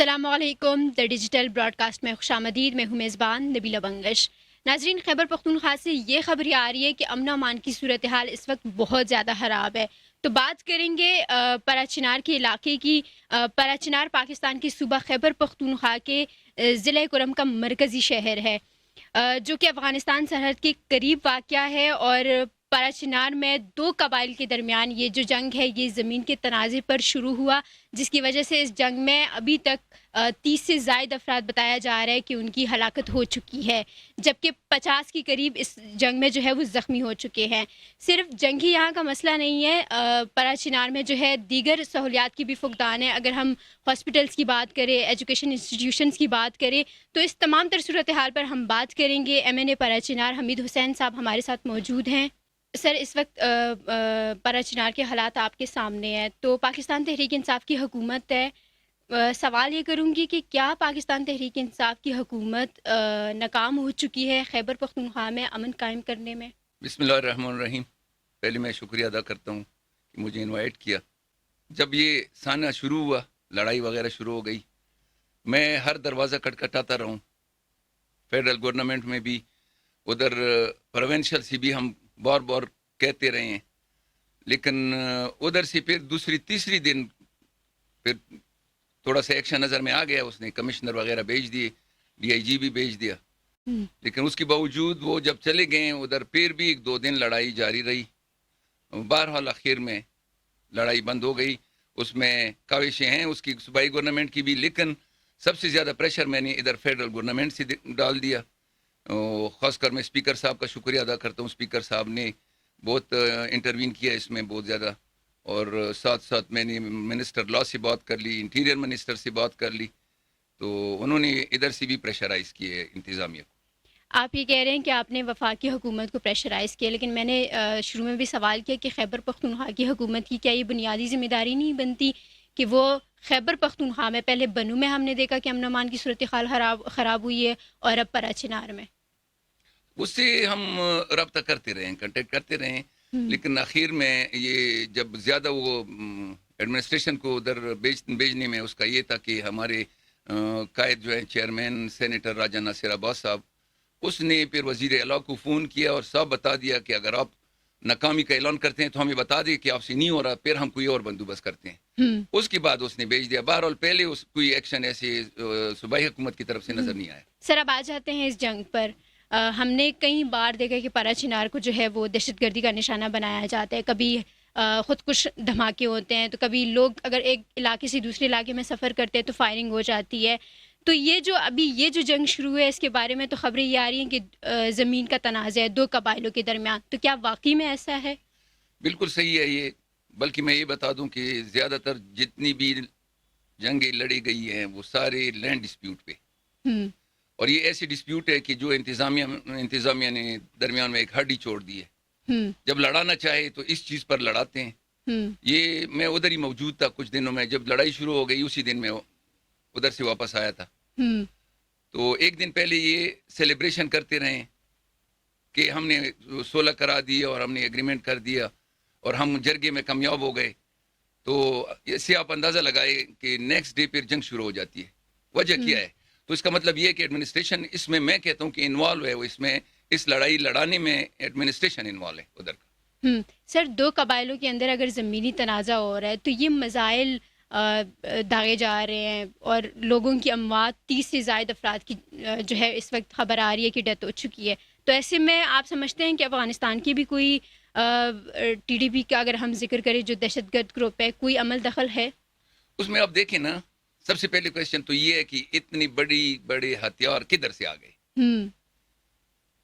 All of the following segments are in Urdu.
السلام علیکم. دا ڈیجیٹل براڈ کاسٹ میں خوش آمدید. میں ہوں میزبان نبیلہ بنگش. ناظرین، خیبر پختونخوا سے یہ خبر آ رہی ہے کہ امن و امان کی صورتحال اس وقت بہت زیادہ خراب ہے. تو بات کریں گے پرا چنار کے علاقے کی. پرا چنار پاکستان کے صوبہ خیبر پختونخوا کے ضلع کرم کا مرکزی شہر ہے، جو کہ افغانستان سرحد کے قریب واقع ہے. اور پرا چنار میں دو قبائل کے درمیان یہ جو جنگ ہے یہ زمین کے تنازع پر شروع ہوا، جس کی وجہ سے اس جنگ میں ابھی تک 30 سے زائد افراد بتایا جا رہا ہے کہ ان کی ہلاکت ہو چکی ہے، جبکہ 50 کے قریب اس جنگ میں جو ہے وہ زخمی ہو چکے ہیں. صرف جنگ ہی یہاں کا مسئلہ نہیں ہے، پرا چنار میں جو ہے دیگر سہولیات کی بھی فقدان ہے. اگر ہم ہاسپٹلس کی بات کریں، ایجوکیشن انسٹیٹیوشنس کی بات کریں، تو اس تمام تر صورتحال پر ہم بات کریں گے. MNA پرا چنار حمید حسین صاحب ہمارے ساتھ موجود ہیں. سر، اس وقت پرا چنار کے حالات آپ کے سامنے ہیں. تو پاکستان تحریک انصاف کی حکومت ہے. سوال یہ کروں گی کہ کیا پاکستان تحریک انصاف کی حکومت ناکام ہو چکی ہے خیبر پختونخوا میں امن قائم کرنے میں؟ بسم اللہ الرحمن الرحیم. پہلے میں شکریہ ادا کرتا ہوں کہ مجھے انوائٹ کیا. جب یہ سانحہ شروع ہوا، لڑائی وغیرہ شروع ہو گئی، میں ہر دروازہ کھٹکھٹاتا رہوں. فیڈرل گورنمنٹ میں بھی، ادھر پروونشل سے بھی ہم بار بار کہتے رہے ہیں، لیکن ادھر سے پھر دوسری تیسری دن پھر تھوڑا سا ایکشن نظر میں آ گیا. اس نے کمشنر وغیرہ بھیج دیے، DIG بھی بھیج دیا، لیکن اس کے باوجود وہ جب چلے گئے ادھر پھر بھی 1-2 دن لڑائی جاری رہی. بہرحال آخر میں لڑائی بند ہو گئی. اس میں کاوشیں ہیں اس کی صوبائی گورنمنٹ کی بھی، لیکن سب سے زیادہ پریشر میں نے ادھر فیڈرل گورنمنٹ سے ڈال دیا. خاص کر میں اسپیکر صاحب کا شکریہ ادا کرتا ہوں. اسپیکر صاحب نے بہت انٹروین کیا اس میں بہت زیادہ، اور ساتھ ساتھ میں نے منسٹر لا سے بات کر لی، انٹیریئر منسٹر سے بات کر لی، تو انہوں نے ادھر سے بھی پریشرائز کیے انتظامیہ کو. آپ یہ کہہ رہے ہیں کہ آپ نے وفاقی حکومت کو پریشرائز کیا، لیکن میں نے شروع میں بھی سوال کیا کہ خیبر پختونخوا کی حکومت کی کیا یہ بنیادی ذمہ داری نہیں بنتی کہ وہ خیبر پختونخوا میں، پہلے بنو میں ہم نے دیکھا کہ امن و امان کی صورتحال خراب ہوئی ہے، اور اب پرا چنار میں. اس سے ہم رابطہ کرتے رہے، کنٹیکٹ کرتے رہے، لیکن آخر میں یہ جب زیادہ وہ ایڈمنسٹریشن کو ادھر بھیجنے میں اس کا یہ تھا کہ ہمارے قائد جو ہیں چیئرمین سینیٹر راجہ ناصر عباس صاحب، اس نے پھر وزیر اعلیٰ کو فون کیا اور صاحب بتا دیا کہ اگر آپ ناکامی کا اعلان کرتے ہیں تو ہمیں بتا دیں کہ آپ سے نہیں ہو رہا، پھر ہم کوئی اور بندوبست کرتے ہیں. اس کے بعد اس نے بھیج دیا. بہرحال پہلے اس کوئی ایکشن ایسے صوبائی حکومت کی طرف سے نظر نہیں آیا. سر، اب آ جاتے ہیں اس جنگ پر. ہم نے کئی بار دیکھا کہ پرا چنار کو جو ہے وہ دہشت گردی کا نشانہ بنایا جاتا ہے. کبھی خودکش دھماکے ہوتے ہیں، تو کبھی لوگ اگر ایک علاقے سے دوسرے علاقے میں سفر کرتے ہیں تو فائرنگ ہو جاتی ہے. تو یہ جو جنگ شروع ہے، اس کے بارے میں تو خبریں یہ آ رہی ہیں کہ زمین کا تنازع ہے دو قبائلوں کے درمیان. تو کیا واقعی میں ایسا ہے؟ بالکل صحیح ہے یہ. بلکہ میں یہ بتا دوں کہ زیادہ تر جتنی بھی جنگیں لڑی گئی ہیں وہ سارے لینڈ ڈسپیوٹ پہ، اور یہ ایسی ڈسپیوٹ ہے کہ جو انتظامیہ نے درمیان میں ایک ہڈی چھوڑ دی ہے. جب لڑانا چاہے تو اس چیز پر لڑاتے ہیں. یہ میں ادھر ہی موجود تھا کچھ دنوں میں، جب لڑائی شروع ہو گئی اسی دن میں ادھر سے واپس آیا تھا. تو ایک دن پہلے یہ سیلیبریشن کرتے رہے کہ ہم نے صلح کرا دی اور ہم نے ایگریمنٹ کر دیا اور ہم جرگے میں کامیاب ہو گئے. تو اس سے آپ اندازہ لگائے کہ نیکسٹ ڈے پھر جنگ شروع ہو جاتی ہے. وجہ کیا ہے؟ تو اس کا مطلب یہ ہے کہ ایڈمنسٹریشن اس میں کہتا ہوں کہ انوالو ہے. وہ اس لڑائی لڑانے میں ایڈمنسٹریشن انوالو ہے ادھر کا. سر، دو قبائلوں کے اندر اگر زمینی تنازع ہو رہا ہے تو یہ مسائل داغے جا رہے ہیں، اور لوگوں کی اموات 30 سے زائد افراد کی جو ہے اس وقت خبر آ رہی ہے کہ ڈیتھ ہو چکی ہے. تو ایسے میں آپ سمجھتے ہیں کہ افغانستان کی بھی کوئی TDP کا اگر ہم ذکر کریں جو دہشت گرد گروپ ہے، کوئی عمل دخل ہے اس میں؟ آپ دیکھیں نا، سب سے پہلے کویشچن تو یہ ہے کہ اتنی بڑے ہتھیار کدھر سے آ گئے.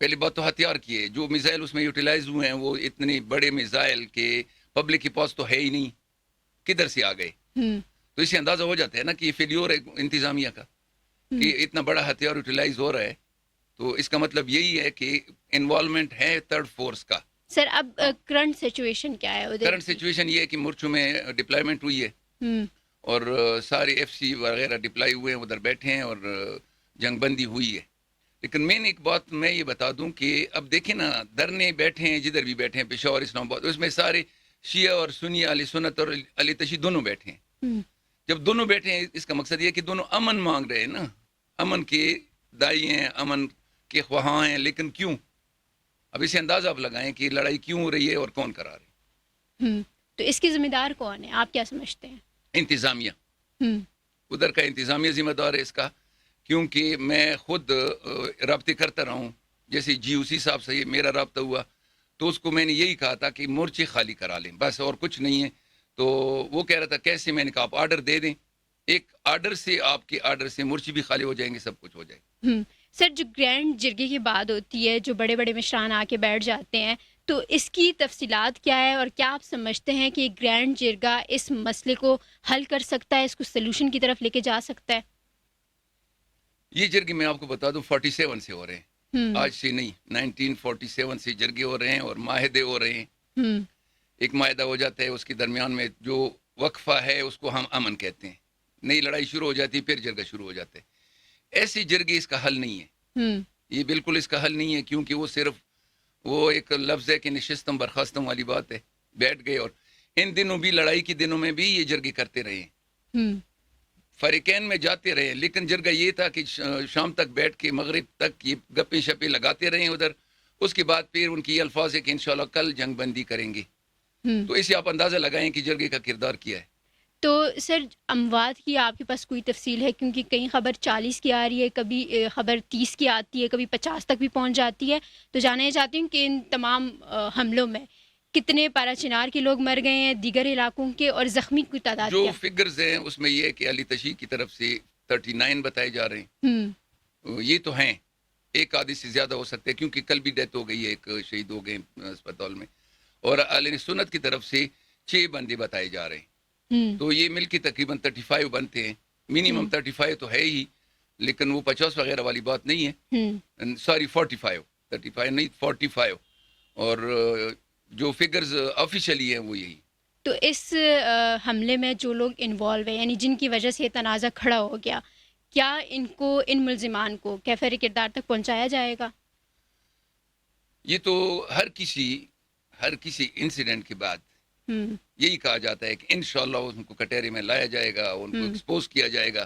پہلی بات تو ہتھیار کی ہے. جو میزائل اس میں یوٹیلائز ہوئے ہیں وہ اتنے بڑے میزائل کے پبلک کے پاس تو ہے ہی نہیں، کدھر سے آ گئے. تو اس سے اندازہ ہو جاتا ہے نا کہ یہ فیلیور ہے انتظامیہ کا کہ اتنا بڑا ہتھیار یوٹیلائز ہو رہا ہے. تو اس کا مطلب یہی ہے کہ انوالومنٹ ہے تھرڈ فورس کا. سر، اب کرنٹ سچویشن کیا ہے ادھر؟ کرنٹ سچویشن یہ ہے کہ مورچوں میں ڈپلائمنٹ ہوئی ہے اور سارے FC وغیرہ ڈپلائی ہوئے ہیں، ادھر بیٹھے ہیں اور جنگ بندی ہوئی ہے. لیکن مین ایک بات میں یہ بتا دوں کہ اب دیکھیں نا، دھرنے بیٹھے ہیں جدھر بھی بیٹھے ہیں، پشاور، اسلام آباد، اس میں سارے شیعہ اور سنی، اہل سنت اور علی تشیع دونوں بیٹھے ہیں. جب دونوں بیٹھے ہیں اس کا مقصد یہ ہے کہ دونوں امن مانگ رہے ہیں نا, امن کے دائی ہیں, امن کے خواہاں ہیں, لیکن کیوں؟ اب اسے اندازہ آپ لگائیں کہ لڑائی کیوں ہو رہی ہے اور کون کرا رہے ہیں. تو اس کی ذمہ دار کون ہے, آپ کیا سمجھتے ہیں؟ انتظامیہ, ادھر کا انتظامیہ ذمہ دار ہے اس کا, کیونکہ میں خود رابطے کرتا رہا ہوں. جیسے جی اوسی صاحب سے میرا رابطہ ہوا تو اس کو میں نے یہی کہا تھا کہ مورچے خالی کرا لیں بس, اور کچھ نہیں ہے. تو وہ کہہ رہا تھا کیسے؟ میں نے کہا آپ آرڈر دے دیں, ایک آرڈر سے, آپ کے آرڈر سے مورچے بھی خالی ہو جائیں گے, سب کچھ ہو جائے گا. سر, جو گرینڈ جرگے کی بات ہوتی ہے, جو بڑے بڑے مشران آ کے بیٹھ جاتے ہیں, تو اس کی تفصیلات کیا ہے, اور کیا آپ سمجھتے ہیں کہ گرینڈ جرگہ اس مسئلے کو حل کر سکتا ہے, اس کو سلوشن کی طرف لے کے جا سکتا ہے؟ یہ جرگے میں آپ کو بتا دوں 47 سے ہو رہے ہیں, آج سے نہیں, 1947 سے جرگے ہو رہے ہیں اور معاہدے ہو رہے ہیں. ایک معاہدہ ہو جاتا ہے, اس کے درمیان میں جو وقفہ ہے اس کو ہم امن کہتے ہیں, نئی لڑائی شروع ہو جاتی ہے, پھر جرگہ شروع ہو جاتا ہے. ایسی جرگے اس کا حل نہیں ہے, یہ بالکل اس کا حل نہیں ہے, کیونکہ وہ صرف وہ ایک لفظ ہے کہ نشستم برخاستم والی بات ہے, بیٹھ گئے. اور ان دنوں بھی, لڑائی کے دنوں میں بھی یہ جرگے کرتے رہے ہیں, فریقین میں جاتے رہے, لیکن جرگہ یہ تھا کہ شام تک بیٹھ کے مغرب تک یہ گپیں شپیں لگاتے رہے ادھر. اس کے بعد پھر ان کی یہ الفاظ ہے کہ انشاءاللہ کل جنگ بندی کریں گے. تو اسے آپ اندازہ لگائیں کہ جرگے کا کردار کیا ہے. تو سر, اموات کی آپ کے پاس کوئی تفصیل ہے؟ کیونکہ کئی خبر 40 کی آ رہی ہے, کبھی خبر 30 کی آتی ہے, کبھی 50 تک بھی پہنچ جاتی ہے. تو جاننا چاہتی ہوں کہ ان تمام حملوں میں کتنے پارا چنار کے لوگ مر گئے ہیں, دیگر علاقوں کے, اور زخمی کی تعداد جو کیا؟ فگرز ہیں اس میں یہ ہے کہ علی تشیع کی طرف سے 39 بتائے جا رہے ہیں. یہ تو ہیں, ایک آدھی سے زیادہ ہو سکتے ہیں, کیونکہ کل بھی ڈیتھ ہو گئی ہے, ایک شہید ہو گئے اسپتال میں. اور اہل سنت کی طرف سے 6 بندے بتائے جا رہے ہیں. تو یہ مل کے تقریباً 35 بنتے ہیں, منیمم 35 تو ہے ہی, لیکن وہ 50 وغیرہ والی بات نہیں ہے. سوری 35 نہیں 45. اور جو فگرز آفیشلی ہیں وہ یہی. تو اس حملے میں جو لوگ انوالو ہیں, یعنی جن کی وجہ سے یہ تنازع کھڑا ہو گیا, کیا ان کو, ان ملزمان کو کیفر کردار تک پہنچایا جائے گا؟ یہ تو ہر کسی انسیڈنٹ کے بعد یہی کہا جاتا ہے کہ انشاءاللہ ان کو کٹہرے میں لایا جائے گا, ان کو ایکسپوز کیا جائے گا.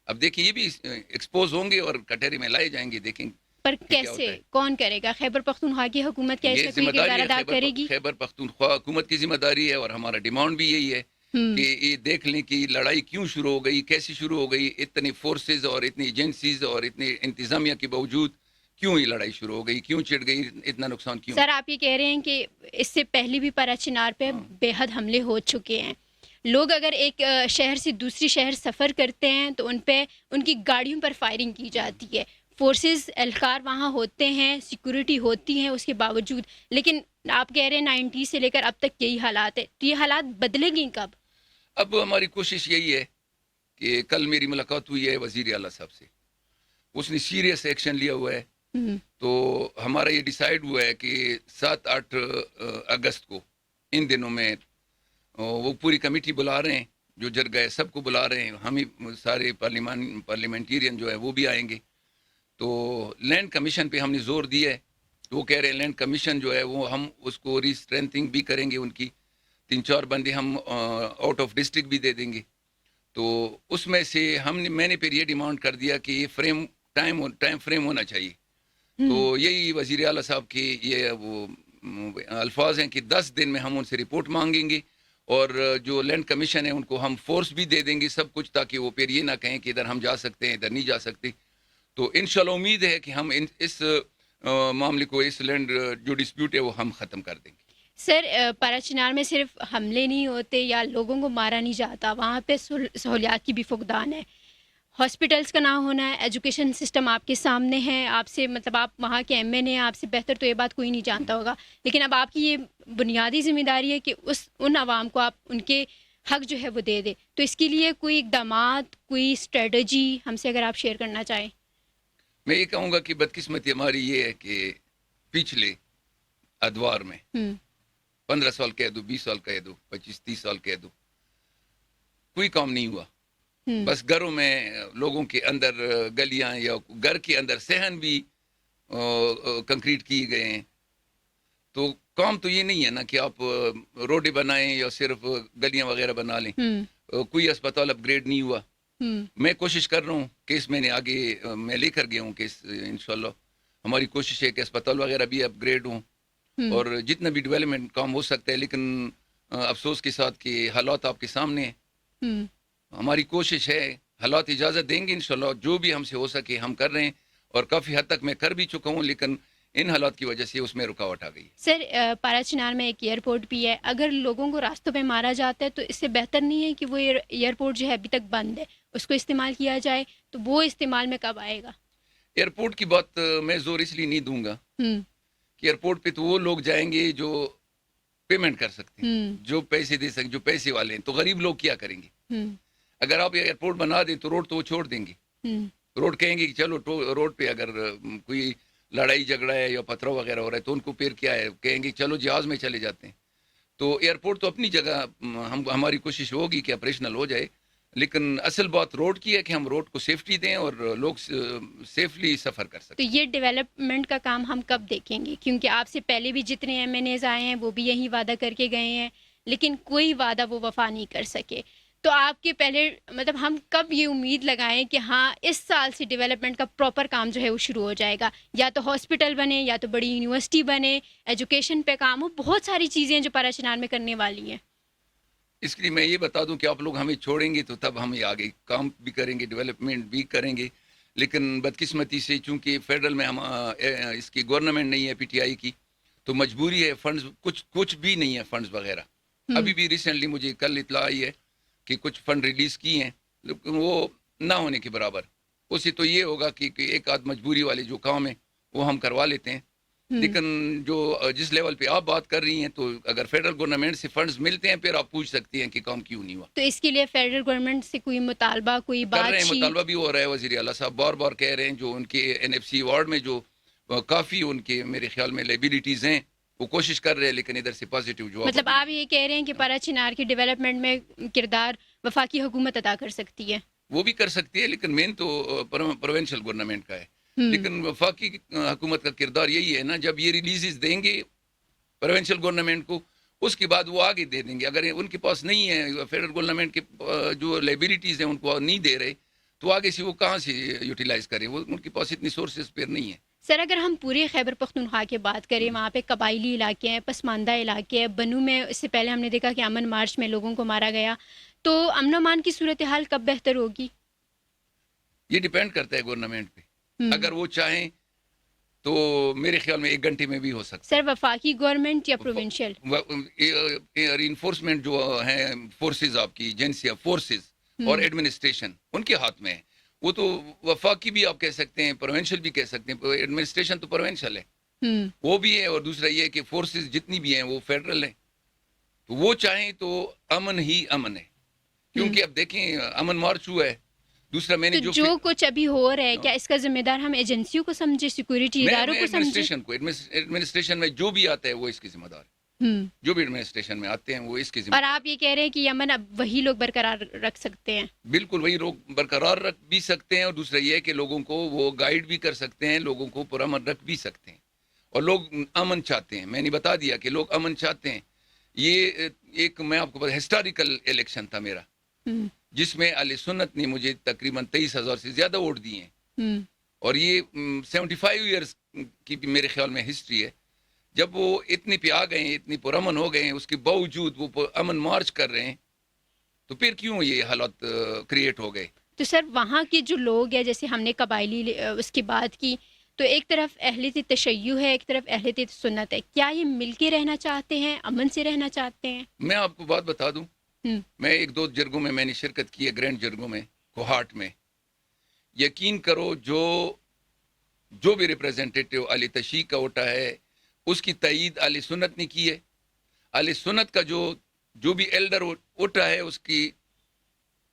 اب دیکھیں یہ بھی ایکسپوز ہوں گے اور کٹہرے میں لائے جائیں گے, دیکھیں. پر کیسے, کون کرے گا؟ خیبر پختونخوا کی حکومت کیا اس کا کوئی کردار ادا کرے گی؟ خیبر پختونخوا حکومت کی ذمہ داری ہے, اور ہمارا ڈیمانڈ بھی یہی ہے کہ یہ دیکھ لیں کہ لڑائی کیوں شروع ہو گئی, کیسے شروع ہو گئی, اتنی فورسز اور اتنی ایجنسیز اور اتنے انتظامیہ کے باوجود کیوں یہ لڑائی شروع ہو گئی, کیوں چڑھ گئی, اتنا نقصان کیوں؟ سر, آپ یہ کہہ رہے ہیں کہ اس سے پہلے بھی پارا چنار پہ بے حد حملے ہو چکے ہیں. لوگ اگر ایک شہر سے دوسری شہر سفر کرتے ہیں تو ان پہ, ان کی گاڑیوں پر فائرنگ کی جاتی ہے. فورسز اہلکار وہاں ہوتے ہیں, سیکورٹی ہوتی ہیں اس کے باوجود, لیکن آپ کہہ رہے ہیں 90 سے لے کر اب تک یہی حالات ہے. تو یہ حالات بدلیں گی کب؟ اب ہماری کوشش یہی ہے کہ کل میری ملاقات ہوئی ہے وزیر اعلیٰ صاحب سے, اس نے سیریس ایکشن لیا ہوا ہے. تو ہمارا یہ ڈیسائیڈ ہوا ہے کہ 7-8 اگست کو, ان دنوں میں وہ پوری کمیٹی بلا رہے ہیں, جو جرگہ ہے سب کو بلا رہے ہیں, ہم ہی سارے پارلیمنٹیرین جو ہے وہ بھی آئیں گے. تو لینڈ کمیشن پہ ہم نے زور دیا ہے. وہ کہہ رہے ہیں لینڈ کمیشن جو ہے وہ ہم اس کو ری اسٹرینتھنگ بھی کریں گے, ان کی 3-4 بندے ہم آؤٹ آف ڈسٹرکٹ بھی دے دیں گے. تو اس میں سے میں نے پھر یہ ڈیمانڈ کر دیا کہ یہ ٹائم فریم ہونا چاہیے. تو یہی وزیر اعلیٰ صاحب کی یہ وہ الفاظ ہیں کہ 10 دن میں ہم ان سے رپورٹ مانگیں گے, اور جو لینڈ کمیشن ہے ان کو ہم فورس بھی دے دیں گے, سب کچھ, تاکہ وہ پھر یہ نہ کہیں کہ ادھر ہم جا سکتے ہیں ادھر نہیں جا سکتے. تو انشاءاللہ امید ہے کہ ہم اس معاملے کو, اس لینڈ جو ڈسپیوٹ ہے وہ ہم ختم کر دیں گے. سر, پارا چنار میں صرف حملے نہیں ہوتے یا لوگوں کو مارا نہیں جاتا, وہاں پہ سہولیات کی بھی فقدان ہے. ہاسپٹلس کا نہ ہونا ہے, ایجوکیشن سسٹم آپ کے سامنے ہے, آپ سے مطلب آپ وہاں کے ایم این ہیں, آپ سے بہتر تو یہ بات کوئی نہیں جانتا ہوگا, لیکن اب آپ کی یہ بنیادی ذمہ داری ہے کہ ان عوام کو آپ ان کے حق جو ہے وہ دے دے. تو اس کے لیے کوئی اقدامات, کوئی اسٹریٹجی ہم سے اگر آپ شیئر کرنا چاہیں. میں یہ کہوں گا کہ بدقسمتی ہماری یہ ہے کہ پچھلے ادوار میں 15 سال کہہ دو, 20 سال کہہ دو, 25-30 سال کہہ دو, کوئی کام نہیں ہوا. بس گھروں میں لوگوں کے اندر, گلیاں یا گھر کے اندر صحن بھی کنکریٹ کیے گئے ہیں. تو کام تو یہ نہیں ہے نا کہ آپ روڈیں بنائیں یا صرف گلیاں وغیرہ بنا لیں. کوئی اسپتال اپ گریڈ نہیں ہوا. ہم، میں کوشش کر رہا ہوں کیس میں نے آگے میں لے کر گیا ہوں کیس انشاءاللہ. ہماری کوشش ہے کہ اسپتال وغیرہ بھی اپ گریڈ ہوں ہم، اور جتنا بھی ڈیولپمنٹ کام ہو سکتا ہے. لیکن افسوس کے ساتھ کہ حالات آپ کے سامنے ہیں. ہم. ہماری کوشش ہے, حالات اجازت دیں گے انشاءاللہ, جو بھی ہم سے ہو سکے ہم کر رہے ہیں اور کافی حد تک میں کر بھی چکا ہوں. لیکن ان حالات کی وجہ سے اس میں رکاوٹ آ گئی. سر پارا چنار میں ایک ایئرپورٹ بھی ہے. اگر لوگوں کو راستوں پہ مارا جاتا ہے تو اس سے بہتر نہیں ہے کہ وہ ایئرپورٹ جو ہے ابھی تک بند ہے اس کو استعمال کیا جائے؟ تو وہ استعمال میں کب آئے گا؟ ایئرپورٹ کی بات میں زور اس لیے نہیں دوں گا ہم، کہ ایئرپورٹ پہ تو وہ لوگ جائیں گے جو پیمنٹ کر سکتے ہیں, ہم، جو پیسے دے سکتے, جو پیسے والے ہیں. تو غریب لوگ کیا کریں گے؟ ہم، اگر آپ ایئرپورٹ بنا دیں تو روڈ تو وہ چھوڑ دیں گے. ہم. روڈ کہیں گے کہ چلو روڈ پہ اگر کوئی لڑائی جھگڑا ہے یا پتھروں وغیرہ ہو رہا ہے تو ان کو پھر کیا ہے, کہیں گے چلو جہاز میں چلے جاتے ہیں. تو ایئرپورٹ تو اپنی جگہ ہماری کوشش ہوگی کہ آپریشنل ہو جائے. لیکن اصل بات روڈ کی ہے کہ ہم روڈ کو سیفٹی دیں اور لوگ سیفلی سفر کر تو سکیں. یہ ڈیولپمنٹ کا کام ہم کب دیکھیں گے؟ کیونکہ آپ سے پہلے بھی جتنے ایم این ایز آئے ہیں وہ بھی یہی وعدہ کر کے گئے ہیں لیکن کوئی وعدہ وہ وفا نہیں کر سکے. تو آپ کے پہلے مطلب ہم کب یہ امید لگائیں کہ ہاں اس سال سے ڈیولپمنٹ کا پراپر کام جو ہے وہ شروع ہو جائے گا؟ یا تو ہاسپٹل بنے, یا تو بڑی یونیورسٹی بنے, ایجوکیشن پہ کام ہو, بہت ساری چیزیں ہیں جو پارا چنار میں کرنے والی ہیں. اس کے لیے میں یہ بتا دوں کہ آپ لوگ ہمیں چھوڑیں گے تو تب ہم آگے کام بھی کریں گے, ڈیولپمنٹ بھی کریں گے. لیکن بدقسمتی سے چونکہ فیڈرل میں ہم اس کی گورنمنٹ نہیں ہے پی ٹی آئی کی, تو مجبوری ہے فنڈز کچھ بھی نہیں ہے فنڈز وغیرہ. ابھی بھی ریسنٹلی مجھے کل اطلاع آئی ہے کہ کچھ فنڈ ریلیز کیے ہیں لیکن وہ نہ ہونے کے برابر. اس سے تو یہ ہوگا کہ ایک آدھ مجبوری والے جو کام ہیں وہ ہم کروا لیتے ہیں. لیکن جو جس لیول پہ آپ بات کر رہی ہیں تو اگر فیڈرل گورنمنٹ سے فنڈز ملتے ہیں پھر آپ پوچھ سکتی ہیں کہ کام کیوں نہیں ہوا. تو اس کے لیے فیڈرل گورنمنٹ سے کوئی مطالبہ, کوئی کر رہے ہیں, بات چیت؟ مطالبہ بھی ہو رہا ہے. وزیر اعلیٰ صاحب بار بار کہہ رہے ہیں جو ان کے این ایف سی ایوارڈ میں جو کافی ان کے میرے خیال میں لائبلٹیز ہیں وہ کوشش کر رہے ہیں, لیکن ادھر سے پازیٹیو جواب. مطلب آپ یہ کہہ رہے ہیں کہ پارا چنار کی ڈیولپمنٹ میں کردار وفاقی حکومت ادا کر سکتی ہے؟ وہ بھی کر سکتی ہے لیکن مین تو پروونشل گورنمنٹ کا ہے. لیکن وفاقی حکومت کا کردار یہی ہے نا, جب یہ ریلیزز دیں گے پروونشل گورنمنٹ کو اس کے بعد وہ آگے دے دیں گے. اگر ان کے پاس نہیں ہے فیڈرل گورنمنٹ کے جو لائبلٹیز ہیں ان کو نہیں دے رہے تو آگے سے وہ کہاں سے یوٹیلائز کریں, وہ ان کے پاس اتنی سورسز پھر نہیں ہے. سر اگر ہم پورے خیبر پختونخوا کی بات کریں, وہاں پہ قبائلی علاقے ہیں, پسماندہ علاقے ہیں. بنو میں اس سے پہلے ہم نے دیکھا کہ امن مارچ میں لوگوں کو مارا گیا. تو امن و امان کی صورتحال کب بہتر ہوگی؟ یہ ڈیپینڈ کرتا ہے گورنمنٹ پہ. اگر وہ چاہیں تو میرے خیال میں 1 گھنٹے میں بھی ہو سکتا ہے. سر وفاقی گورنمنٹ یا پروونشل؟ ری انفورسمنٹ جو ہیں فورسز, آپ کی ایجنسیاں فورسز اور ایڈمنسٹریشن ان کے ہاتھ میں ہے. وہ تو وفاقی بھی آپ کہہ سکتے ہیں, پروونشل بھی کہہ سکتے ہیں. ایڈمنسٹریشن تو پروونشل ہے, وہ بھی ہے. اور دوسرا یہ کہ فورسز جتنی بھی ہیں وہ فیڈرل ہیں. تو وہ چاہیں تو امن ہی امن ہے, کیونکہ اب دیکھیں امن مارچ ہوا ہے. دوسرا میں نے جو کچھ ابھی ہو رہا ہے کیا اس کا ذمہ دار ہم ایجنسیوں کو سمجھے, سیکورٹی اداروں کو سمجھے؟ ایڈمنسٹریشن میں جو بھی آتا ہے وہ اس کی ذمہ دار ہے. جو بھی ایڈمنسٹریشن میں آتے ہیں وہ اس کی ذمہ دار. اور آپ یہ کہہ رہے ہیں کہ یہ امن اب وہی لوگ برقرار رکھ سکتے ہیں؟ بالکل وہی لوگ برقرار رکھ بھی سکتے ہیں. اور دوسرا یہ ہے کہ لوگوں کو وہ گائیڈ بھی کر سکتے ہیں, لوگوں کو پرامن رکھ بھی سکتے ہیں. اور لوگ امن چاہتے ہیں, میں نے بتا دیا کہ لوگ امن چاہتے ہیں. یہ ایک میں آپ کو بتا ہسٹوریکل الیکشن تھا میرا, جس میں اہل سنت نے مجھے تقریباً 23,000 سے زیادہ ووٹ دیے ہیں. اور یہ 75 ایئرس کی بھی میرے خیال میں ہسٹری ہے. جب وہ اتنے پہ آ گئے ہیں, اتنے پرامن ہو گئے ہیں, اس کے باوجود وہ امن مارچ کر رہے ہیں, تو پھر کیوں یہ حالات کریٹ ہو گئے؟ تو سر وہاں کے جو لوگ ہیں, جیسے ہم نے قبائلی اس کی بات کی, تو ایک طرف اہل تشیع ہے, ایک طرف اہل سنت ہے. کیا یہ مل کے رہنا چاہتے ہیں, امن سے رہنا چاہتے ہیں؟ میں آپ کو بات بتا دوں, میں 1-2 جرگوں میں نے شرکت کی ہے, گرینڈ جرگوں میں, کوہاٹ میں. یقین کرو جو بھی ریپریزنٹیٹیو اہل تشیع کا اٹھا ہے اس کی تائید اہل سنت نے کی ہے. اہل سنت کا جو بھی ایلڈر اٹھا ہے اس کی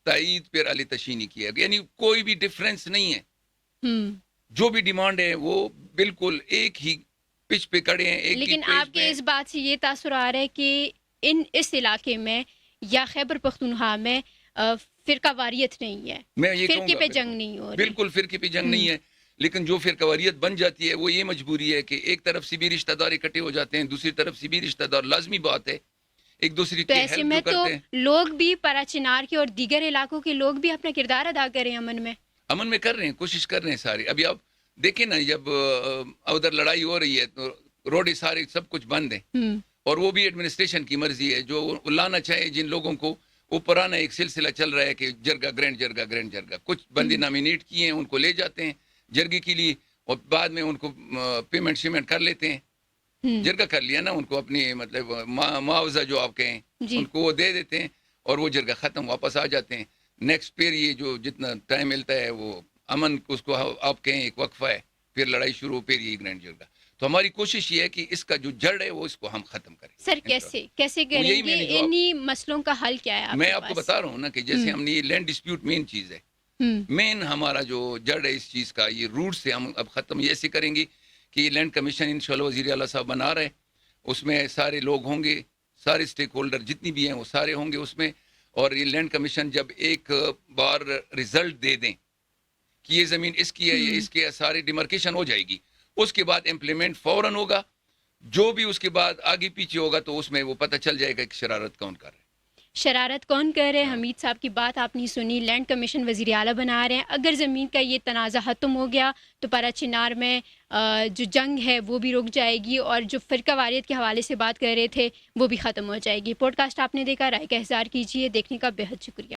تائید پھر اہل تشیع نے کی ہے. یعنی کوئی بھی ڈفرینس نہیں ہے. جو بھی ڈیمانڈ ہے وہ بالکل ایک ہی پچ پہ کڑے ہیں. لیکن آپ کے اس بات سے یہ تاثر آ رہا ہے کہ اس علاقے میں یا خیبر پختونخوا میں فرقہ واریت نہیں ہے, فرقے پہ جنگ نہیں ہو رہی. بالکل فرقے پہ جنگ نہیں ہے, لیکن جو فرقہ واریت بن جاتی ہے وہ یہ مجبوری ہے کہ ایک طرف سے بھی رشتہ دار اکٹھے ہو جاتے ہیں, دوسری طرف سے بھی رشتہ دار. لازمی بات ہے ایک دوسرے تو کی ایسے ہیلپ میں جو تو کرتے ہیں. لوگ بھی پرا چنار کے اور دیگر علاقوں کے لوگ بھی اپنا کردار ادا کریں امن میں. امن میں کر رہے ہیں, کوشش کر رہے ہیں سارے. ابھی آپ دیکھیں نا, جب ادھر لڑائی ہو رہی ہے تو روڈیں سارے سب کچھ بند ہیں, اور وہ بھی ایڈمنسٹریشن کی مرضی ہے, جو لانا چاہے جن لوگوں کو. وہ پرانا ایک سلسلہ چل رہا ہے کہ جرگا گرینڈ جرگا گرینڈ جرگا, کچھ بندے نامینیٹ کیے ہیں, ان کو لے جاتے ہیں جرگے کے لیے, اور بعد میں ان کو پیمنٹ شیمنٹ کر لیتے ہیں. جرگا کر لیا نا, ان کو اپنی مطلب معاوضہ جو آپ کہیں ان کو وہ دے دیتے ہیں, اور وہ جرگا ختم, واپس آ جاتے ہیں. نیکسٹ پھر یہ جو جتنا ٹائم ملتا ہے وہ امن, اس کو آپ کہیں ایک وقفہ ہے, پھر لڑائی شروع, پھر یہ گرینڈ جرگا. تو ہماری کوشش یہ ہے کہ اس کا جو جڑ ہے وہ اس کو ہم ختم کریں. سر کیسے کریں گے, انہی مسئلوں کا حل کیا ہے؟ میں آپ کو بتا رہا ہوں نا کہ جیسے ہم نے یہ لینڈ ڈسپیوٹ مین چیز ہے, مین ہمارا جو جڑ ہے اس چیز کا, یہ روٹ سے ہم اب ختم یہ ایسے کریں گے کہ یہ لینڈ کمیشن انشاءاللہ وزیر اعلیٰ صاحب بنا رہے, اس میں سارے لوگ ہوں گے, سارے اسٹیک ہولڈر جتنی بھی ہیں وہ سارے ہوں گے اس میں. اور یہ لینڈ کمیشن جب ایک بار رزلٹ دے دیں کہ یہ زمین اس کی ہے, یہ اس کی ہے, ساری ڈیمارکیشن ہو جائے گی, اس کے بعد امپلیمنٹ فوراً ہوگا. جو بھی اس کے بعد آگے پیچھے ہوگا تو اس میں وہ پتہ چل جائے گا کہ شرارت کون کر رہے ہیں. شرارت کون کر رہے ہیں؟ حمید صاحب کی بات آپ نے سنی, لینڈ کمیشن وزیر اعلیٰ بنا رہے ہیں. اگر زمین کا یہ تنازع ختم ہو گیا تو پرا چنار میں جو جنگ ہے وہ بھی رک جائے گی, اور جو فرقہ واریت کے حوالے سے بات کر رہے تھے وہ بھی ختم ہو جائے گی. پوڈ کاسٹ آپ نے دیکھا, رائے کا اظہار کیجیے. دیکھنے کا بے حد شکریہ.